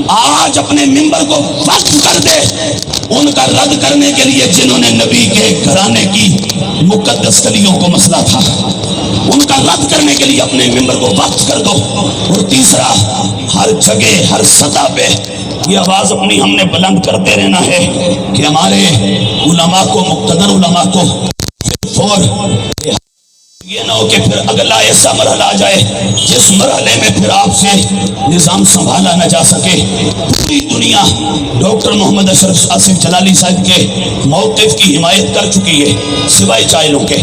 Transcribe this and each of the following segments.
آج اپنے ممبر کو وقف کر دے ان کا رد کرنے کے لیے جنہوں نے نبی کے گھرانے کی مقدس کلیوں کو مسئلہ تھا، ان کا رد کرنے کے لیے اپنے ممبر کو وقف کر دو۔ اور تیسرا، ہر جگہ ہر سطح پہ یہ آواز اپنی ہم نے بلند کرتے رہنا ہے کہ ہمارے علماء کو، مقتدر علماء کو یہ نہ ہو کہ پھر اگلا ایسا مرحلہ آ جائے جس مرحلے میں پھر آپ سے نظام سنبھالا نہ جا سکے۔ پوری دنیا ڈاکٹر محمد اشرف آصف جلالی صاحب کے موقف کی حمایت کر چکی ہے سوائے چائلوں کے۔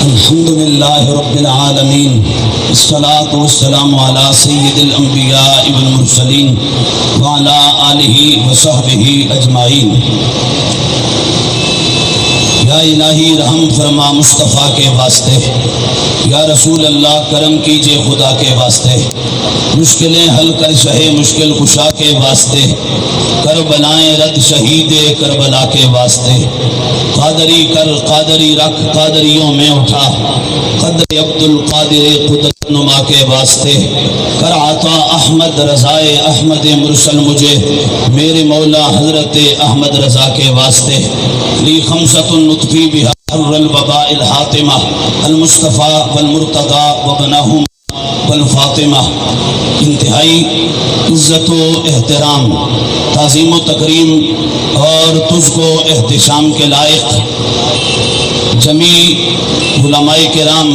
الحمدللہ رب العالمین، الصلاۃ والسلام علی سید الانبیاء والمرسلین وعلی آلہ وصحبہ اجمعین۔ یا الہی رحم فرما مصطفیٰ کے واسطے، یا رسول اللہ کرم کیجئے خدا کے واسطے، مشکلیں حل کر شہ مشکل کشا کے واسطے، کربلائیں رد شہید کربلا کے واسطے، قادری کر قادری رکھ قادریوں میں اٹھا، قدر عبد القادر قدرت نما کے واسطے، کر عطا احمد رضائے احمد مرسل مجھے میرے مولا حضرت احمد رضا کے واسطے۔ لی خمسۃ نطفی بہا حر الوباء الحاطمہ المصطفیٰ والمرتضیٰ وبناہم والفاطمہ۔ انتہائی عزت و احترام، تعظیم و تکریم اور تجھ کو احتشام کے لائق جمیع علماء کرام،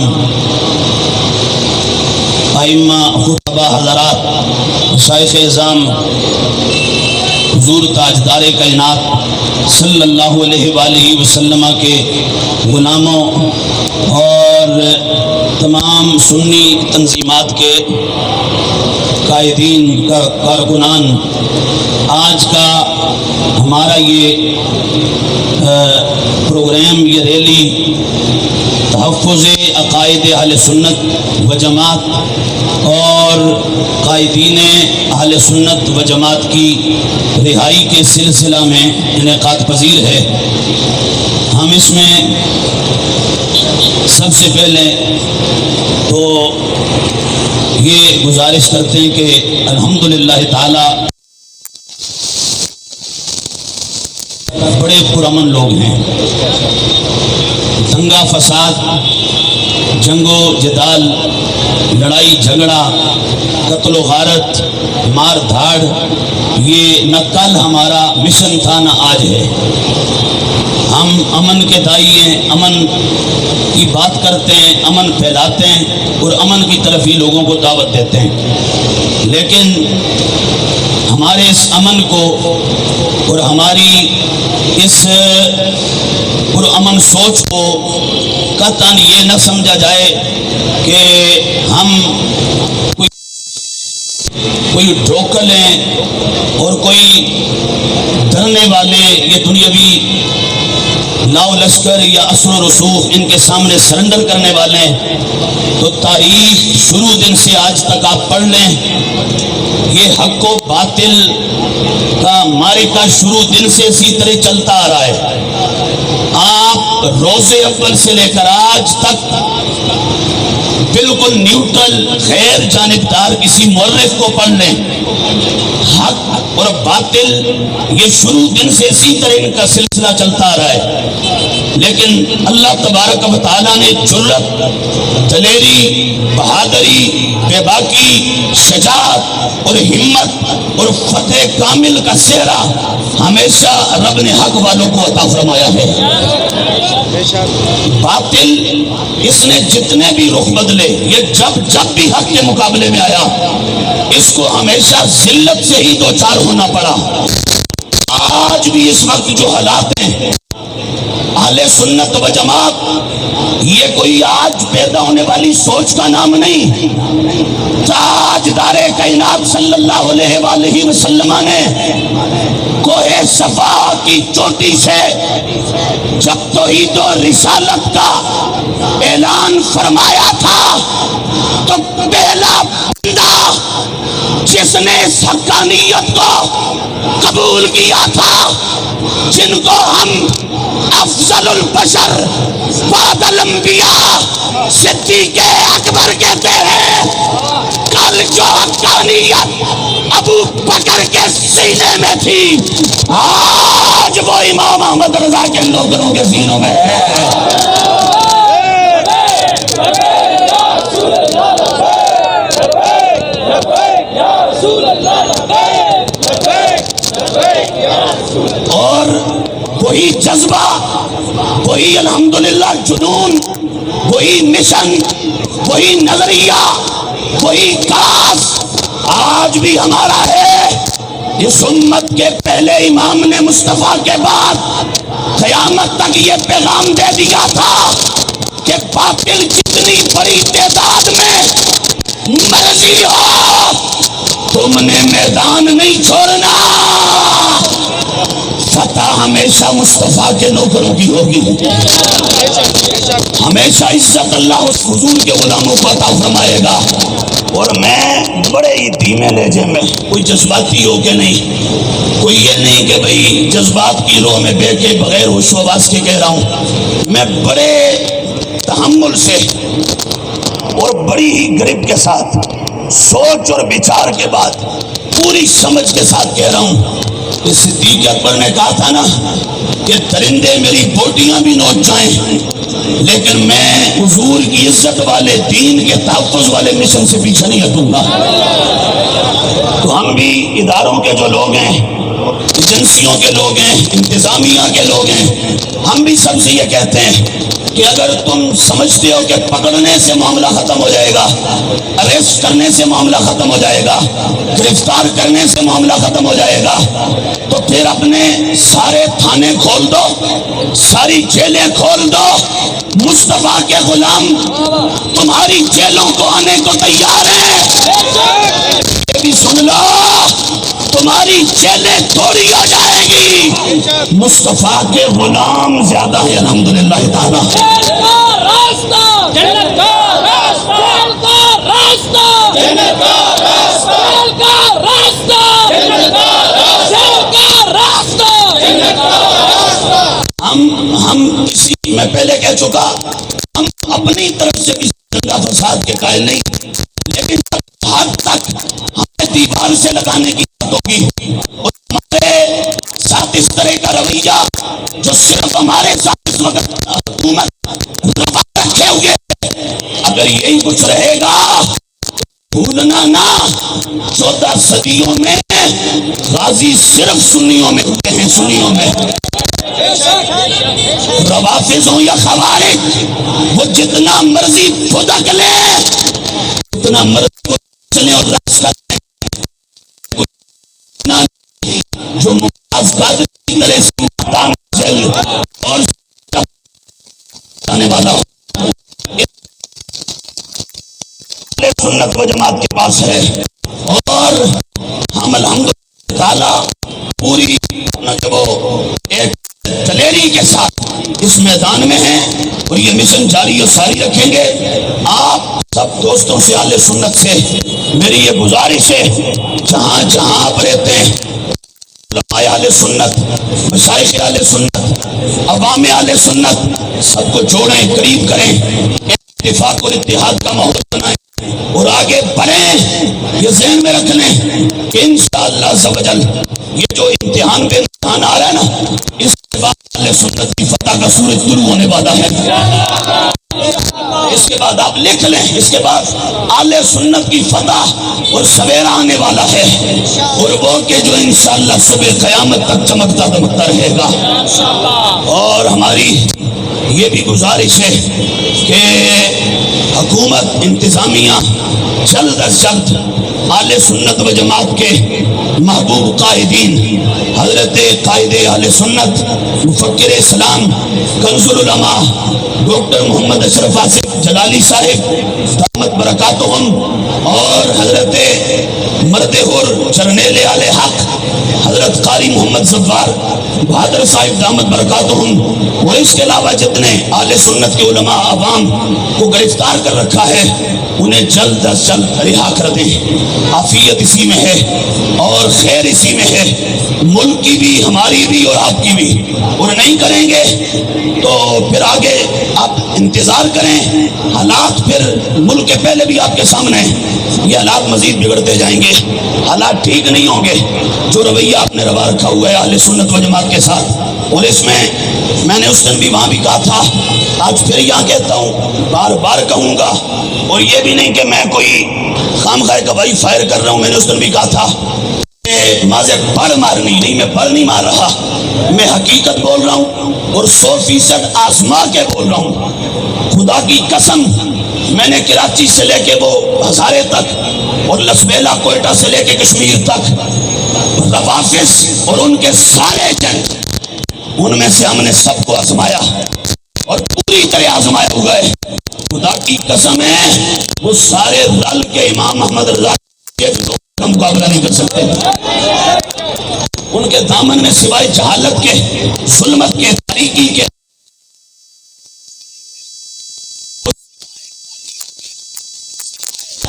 ائمہ خطبہ حضرات، مشائخ اعظام، حضور تاجدار کائنات صلی اللہ علیہ وآلہ وسلم کے غلاموں اور تمام سنی تنظیمات کے قائدین کا کارکنان، آج کا ہمارا یہ پروگرام، یہ ریلی تحفظ عقائد اہل سنت و جماعت اور قائدین اہل سنت و جماعت کی رہائی کے سلسلہ میں انعقاد پذیر ہے۔ ہم اس میں سب سے پہلے تو یہ گزارش کرتے ہیں کہ الحمدللہ تعالی بڑے پرامن لوگ ہیں۔ دنگا فساد، جنگ و جدال، لڑائی جھگڑا، قتل و غارت، مار دھاڑ، یہ نہ کل ہمارا مشن تھا نہ آج ہے۔ ہم امن کے دائی ہیں، امن کی بات کرتے ہیں، امن پھیلاتے ہیں اور امن کی طرف ہی لوگوں کو دعوت دیتے ہیں۔ لیکن ہمارے اس امن کو اور ہماری اس پرامن سوچ کو قطعاً یہ نہ سمجھا جائے کہ ہم کوئی ڈھوکل ہیں اور کوئی ڈرنے والے یہ دنیاوی لاؤ لشکر یا اثر و رسوخ ان کے سامنے سرنڈر کرنے والے ہیں۔ تو تاریخ شروع دن سے آج تک آپ پڑھ لیں، یہ حق و باطل کا معرکہ شروع دن سے اسی طرح چلتا آ رہا ہے۔ آپ روز اول سے لے کر آج تک بالکل نیوٹرل غیر جانبدار کسی مورخ کو پڑھ لیں، حق اور باطل یہ شروع دن سے اسی طرح ان کا سلسلہ چلتا آ رہا ہے۔ لیکن اللہ تبارک و تعالیٰ نے جرأت، دلیری، بہادری، بے باکی، شجاعت اور ہمت اور فتح کامل کا سہرا ہمیشہ رب نے حق والوں کو عطا فرمایا ہے۔ باطل اس نے جتنے بھی رخ بدلے، یہ جب بھی حق کے مقابلے میں آیا، اس کو ہمیشہ ذلت سے ہی دوچار ہونا پڑا۔ آج بھی اس وقت جو حالات ہیں، اہل سنت و جماعت یہ کوئی آج پیدا ہونے والی سوچ کا نام نہیں۔ تاجدار کائنات صلی اللہ علیہ وآلہ وسلم نے کوہ صفا کی چوٹی سے جب توحید و رسالت کا اعلان فرمایا تھا تو پہلا بندہ جس نے اس حقانیت کو قبول کیا تھا، جن کو ہم افضل البشر بعد الانبیاء صدیق اکبر کہتے ہیں، سینے میں تھی آج وہ امام احمد رضا کے نوکروں کے سینوں میں ہے۔ اور وہی جذبہ، وہی الحمدللہ جنون، وہی مشن، وہی نظریہ، وہی کاس آج بھی ہمارا ہے۔ اس امت کے پہلے امام نے مصطفیٰ کے بعد قیامت تک یہ پیغام دے دیا تھا کہ باطل جتنی بڑی تعداد میں مرضی ہو تم نے میدان نہیں چھوڑنا، فتح ہمیشہ مصطفیٰ کے نوکروں کی ہوگی، ہمیشہ عزت اللہ اس حضور کے غلاموں کو عطا فرمائے گا۔ اور میں بڑے ہی دھیمے لہجے میں، کوئی جذباتی ہو کے نہیں، کوئی یہ نہیں کہ بھئی جذبات کی روح میں بے کے بغیر ہوش و حواس کے کہہ رہا ہوں، میں بڑے تحمل سے اور بڑی ہی گرفت کے ساتھ، سوچ اور بچار کے بعد، پوری سمجھ کے ساتھ کہہ رہا ہوں کہ صدیق اکبر نے کہا تھا نا کہ درندے میری بوٹیاں بھی نوچ جائیں لیکن میں حضور کی عزت والے دین کے تحفظ والے مشن سے پیچھے نہیں ہٹوں گا۔ تو ہم بھی اداروں کے جو لوگ ہیں، ایجنسیوں کے لوگ ہیں، انتظامیہ کے لوگ ہیں، ہم بھی سب سے یہ کہتے ہیں کہ اگر تم سمجھتے ہو کہ پکڑنے سے معاملہ ختم ہو جائے گا، اریسٹ کرنے سے معاملہ ختم ہو جائے گا، گرفتار کرنے سے معاملہ ختم ہو جائے گا، تو پھر اپنے سارے تھانے کھول دو، ساری جیلیں کھول دو، مصطفیٰ کے غلام تمہاری جیلوں کو آنے کو تیار ہیں۔ یہ بھی سن لو، تمہاری جیلیں تھوڑی ہو جائیں گی، مصطفیٰ کے غلام زیادہ ہیں الحمدللہ تعالیٰ۔ ہم کسی، میں پہلے کہہ چکا، ہم اپنی طرف سے کسی دنگا فساد کے قائل نہیں، لیکن حد تک ہمیں دیوار سے لگانے کی بات ہوگی اور ہمارے ساتھ اس طرح کا رویہ جو صرف ہمارے ساتھ اس وقت حکومت روا رکھے ہوئے، اگر یہی کچھ رہے گا، بھولنا نہ 14 صدیوں میں غازی صرف سنیوں میں ہوتے ہیں، سنیوں میں، روافض ہوں یا خوارج، وہ جتنا مرضی پھدک لے، اتنا مرضی چلے اور رقص کریں، جو ممتاز قادری کی طرح سے مقام چل اور جانے والا ہو، سنت و جماعت کے پاس ہے، اور ہم الحمدللہ تعالی پوری ایک دلیری کے ساتھ اس میدان میں ہیں اور یہ مشن جاری و ساری رکھیں گے۔ آپ سب دوستوں سے، اہل سنت سے میری یہ گزارش ہے، جہاں جہاں آپ رہتے ہیں، علماء اہل سنت، مشائخ اہل سنت، عوام اہل سنت، سب کو جوڑیں، قریب کریں، اتفاق اور اتحاد کا ماحول بنائیں اور آگے بڑھیں۔ یہ ذہن میں رکھ لیں کہ انشاءاللہ عز و جل یہ جو امتحان پہ امتحان آ رہا ہے نا، اس کے بعد اہل سنت کی فتح کا سورج طلوع ہونے والا ہے۔ اس کے بعد آپ لکھ لیں، اس کے بعد اہل سنت کی فتح اور سویرا آنے والا ہے، اور وہ کہ جو انشاءاللہ صبح قیامت تک چمکتا دمکتا رہے گا۔ اور ہماری یہ بھی گزارش ہے کہ حکومت، انتظامیہ جلد از جلد اہل سنت و جماعت کے محبوب قائدین، حضرت قائد اہل سنت، مفکر اسلام، کنز العلماء ڈاکٹر محمد اشرف آصف جلالی صاحب دامت برکاتہم، اور حضرت مرد اور جرنیل اہل حق حضرت قاری محمد زفار بہادر صاحب دامت برکاتہم، اور اس کے علاوہ جتنے اہل سنت کے علماء عوام کو گرفتار کر رکھا ہے، انہیں جلد از جلد رہا کر دیں۔ عافیت اسی میں ہے، اور خیر اسی میں ہے، ملک کی بھی، ہماری بھی اور آپ کی بھی۔ اور نہیں کریں گے تو پھر آگے آپ انتظار کریں، حالات پھر ملک کے پہلے بھی آپ کے سامنے ہیں، یہ حالات مزید بگڑتے جائیں گے، حالات ٹھیک نہیں ہوں گے۔ جو رویہ آپ نے روا رکھا ہوا ہے اہل سنت و جماعت کے ساتھ، اور اس میں نے اس دن بھی وہاں بھی کہا تھا، آج پھر یہاں کہتا ہوں، بار بار کہوں گا، اور یہ بھی نہیں کہ میں کوئی خامخواہ گواہی فائر کر رہا ہوں۔ میں نے اس دن بھی کہا تھا ماضی پڑھ مارنی نہیں، میں پڑھ نہیں مار رہا، میں حقیقت بول رہا ہوں اور 100% آزما کے بول رہا ہوں۔ خدا کی قسم، میں نے کراچی سے لے کے وہ ہزارے تک اور لسبیلا کوئٹہ سے لے کے کشمیر تک روافظ اور ان کے سارے ایجنٹ، ان میں سے ہم نے سب کو آزمایا اور پوری طرح آزمایا ہوا ہے۔ خدا کی قسم ہے وہ سارے رل کے امام احمد رضا کا مقابلہ نہیں کر سکتے۔ ان کے دامن میں سوائے جہالت کے، ظلمت کے، تاریکی کے،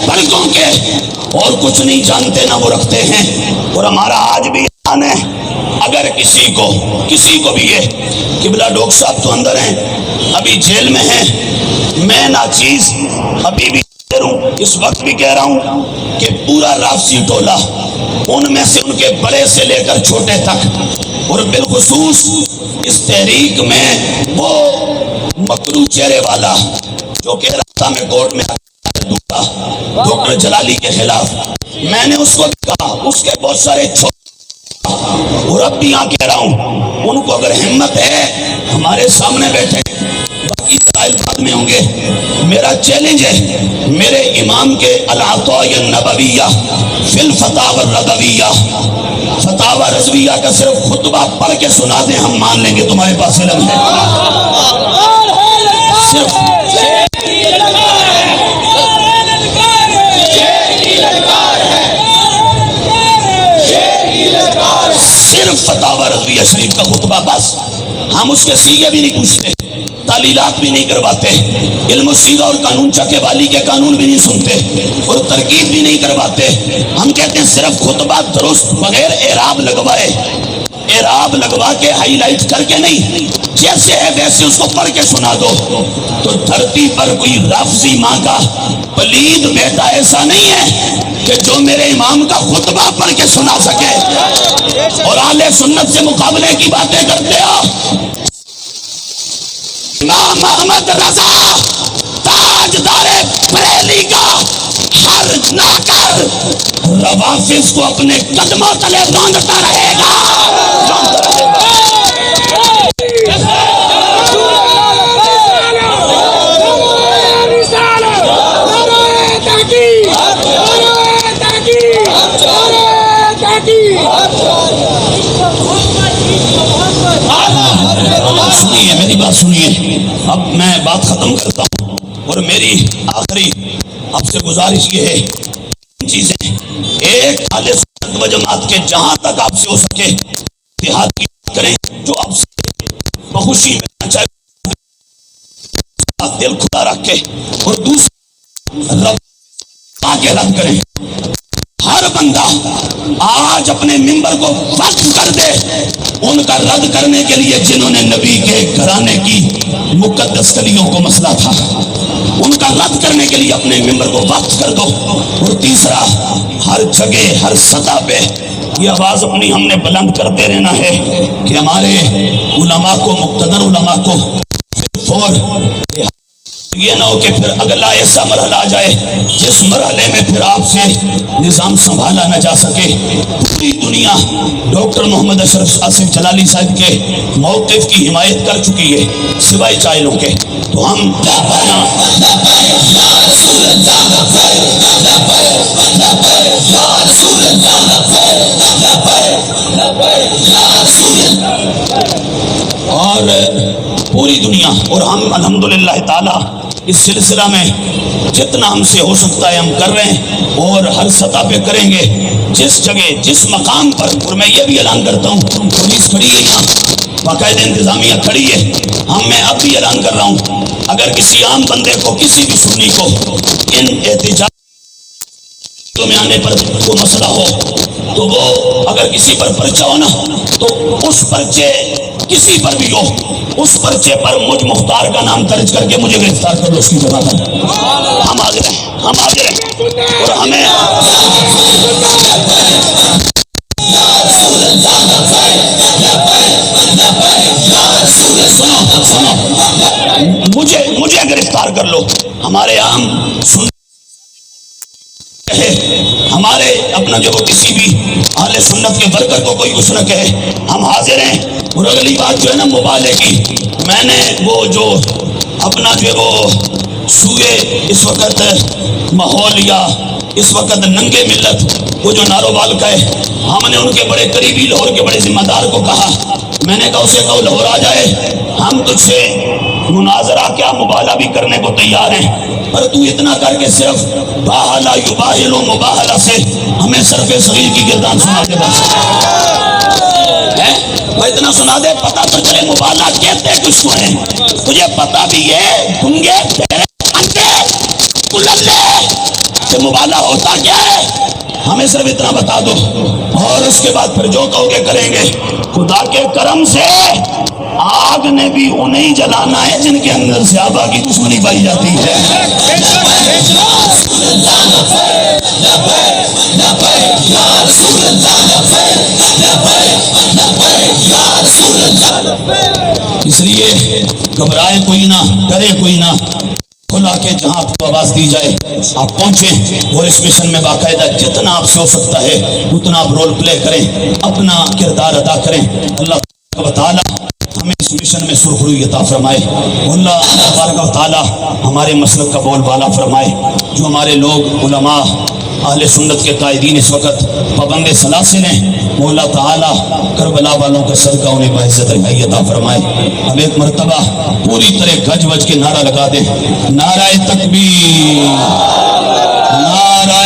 بلکوں کے اور کچھ نہیں جانتے نہ وہ رکھتے ہیں۔ اور ہمارا آج بھی اعلان ہے، اگر کسی کو بھی یہ قبلہ ڈاکٹر صاحب تو اندر ہیں، ابھی جیل میں ہیں، میں ناچیز ابھی بھی اس وقت بھی کہہ رہا ہوں کہ پورا رافضی ٹولہ، ان میں سے ان کے بڑے سے لے کر چھوٹے تک، اور بالخصوص اس تحریک میں وہ مکرو چہرے والا جو کہہ رہا تھا میں کورٹ میں ڈاکٹر جلالی کے خلاف، میں نے اس کو بھی کہا، اس کے بہت سارے اور اب بھی یہاں کہہ رہا ہوں، ان کو اگر ہمت ہے ہمارے سامنے بیٹھے، باقی دلائل بعد میں ہوں گے۔ میرا چیلنج ہے، میرے امام کے العطاء النبویہ فی الفتاوی الرضویہ، فتاوی رضویہ کا صرف خطبہ پڑھ کے سنا دیں، ہم مان لیں گے تمہارے پاس علم ہے۔ صرف فتاوی رضویہ شریف کا خطبہ بس، ہم اس کے سیغے بھی نہیں پوچھتے، تعلیلات بھی نہیں کرواتے، علم و سیغہ اور قانون چکے والی کے قانون بھی نہیں سنتے اور ترکیب بھی نہیں کرواتے۔ ہم کہتے ہیں صرف خطبہ درست بغیر اعراب لگوائے، اعراب لگوا کے ہائی لائٹ کر کے نہیں، جیسے ہے ویسے اس کو پڑھ کے سنا دو۔ تو دھرتی پر کوئی رافضی ماں کا پلید بیٹا ایسا نہیں ہے کہ جو میرے امام کا خطبہ پڑھ کے سنا سکے، اور اہل سنت سے مقابلے کی باتیں کرتے ہو۔ امام احمد رضا تاجدار بریلی کا حرج نہ کر، روافظ کو اپنے قدموں تلے باندھتا رہے گا، باندھتا رہے گا۔ سنیے میری بات، سنیے، اب میں بات ختم کرتا ہوں، اور میری آخری آپ سے گزارش یہ ہے، چیزیں ایک اہل سنت و جماعت کے جہاں تک آپ سے ہو سکے اتحاد کی بات کریں، جو آپ سے بخوشی میں چاہے دل کھلا رکھ کے، اور دوسرا رب آگے رد کریں۔ ہر بندہ آج اپنے ممبر کو وقف کر دے ان کا رد کرنے کے لیے جنہوں نے نبی کے گھرانے کی مقدس کلیوں کو مسئلہ تھا، ان کا رد کرنے کے لیے اپنے ممبر کو وقف کر دو۔ اور تیسرا، ہر جگہ ہر سطح پہ یہ آواز اپنی ہم نے بلند کرتے رہنا ہے کہ ہمارے علماء کو، مقتدر علماء کو یہ نہ ہو کہ پھر اگلا ایسا مرحلہ آ جائے جس مرحلے میں پھر آپ سے نظام سنبھالا نہ جا سکے۔ پوری دنیا ڈاکٹر محمد اشرف آصف جلالی صاحب کے موقف کی حمایت کر چکی ہے سوائے چائلوں کے، تو ہم اور پوری دنیا، اور ہم الحمدللہ تعالی اس سلسلہ میں جتنا ہم سے ہو سکتا ہے ہم کر رہے ہیں، اور ہر سطح پہ کریں گے، جس جگہ جس مقام پر۔ اور میں یہ بھی اعلان کرتا ہوں، پولیس کھڑی ہے یہاں، باقاعدہ انتظامیہ کھڑی ہے، میں اب بھی اعلان کر رہا ہوں، اگر کسی عام بندے کو، کسی بھی سنی کو ان احتجاج میں آنے پر کوئی مسئلہ ہو تو وہ اگر کسی پر پرچہ ہو نا تو اس پرچے کسی پر بھی ہو اس پرچے پر مجھ مختار کا نام درج کر کے مجھے گرفتار کر لو اس کی جگہ پر. ہم حاضر ہیں اور ہمیں مجھے گرفتار کر لو. ہمارے عام سن ہمارے اپنا جو کسی بھی اہل سنت کے ورکر کو کوئی کچھ نہ کہے ہم حاضر ہیں. اور اگلی بات جو ہے نا مبالغے کی, میں نے وہ جو اپنا جو وہ سوئے اس وقت ماحول یا اس وقت ننگے ملت وہ جو ناروبال کا ہے, ہم نے ان کے بڑے قریبی لاہور کے بڑے ذمہ دار کو کہا, میں نے کہا اسے کہو لاہور آ جائے, ہم تجھ سے مناظرہ کیا مبالغہ بھی کرنے کو تیار ہیں, پر تو اتنا کر کے صرف باہلا یباہل و مباہلہ سے ہمیں صرف صغیر کی گردان سنا دے. بس اتنا سنا دے, پتہ تو چلے مبالغہ کہتے کچھ کو ہیں, تجھے پتہ بھی ہے گنگے اندھے کللے سے مبالغہ ہوتا کیا ہے, ہمیں صرف اتنا بتا دو. اور اس کے بعد پھر جو کہو گے کریں گے. خدا کے کرم سے آگ نے بھی انہیں جلانا ہے جن کے اندر سے آبا کی دشمنی پائی جاتی ہے. اس لیے گھبرائے کوئی نہ, ڈرے کوئی نہ, کھلا کے جہاں آپ کو آواز دی جائے آپ پہنچیں اور اس مشن میں باقاعدہ جتنا آپ سے ہو سکتا ہے اتنا آپ رول پلے کریں, اپنا کردار ادا کریں. اللہ تعالیٰ ہمیں اس مشن میں سرخروئی عطا فرمائے. اللہ تبارک و تعالیٰ ہمارے مسلک کا بول بالا فرمائے. جو ہمارے لوگ علماء اہل سنت کے قائدین اس وقت پابند سلاسل ہیں, مولا تعالیٰ کربلا والوں کا صدقہ انہیں باعزت رہائی عطا فرمائے. اب ایک مرتبہ پوری طرح گج وج کے نعرہ لگا دیں, نعرہ تکبیر, نعرہ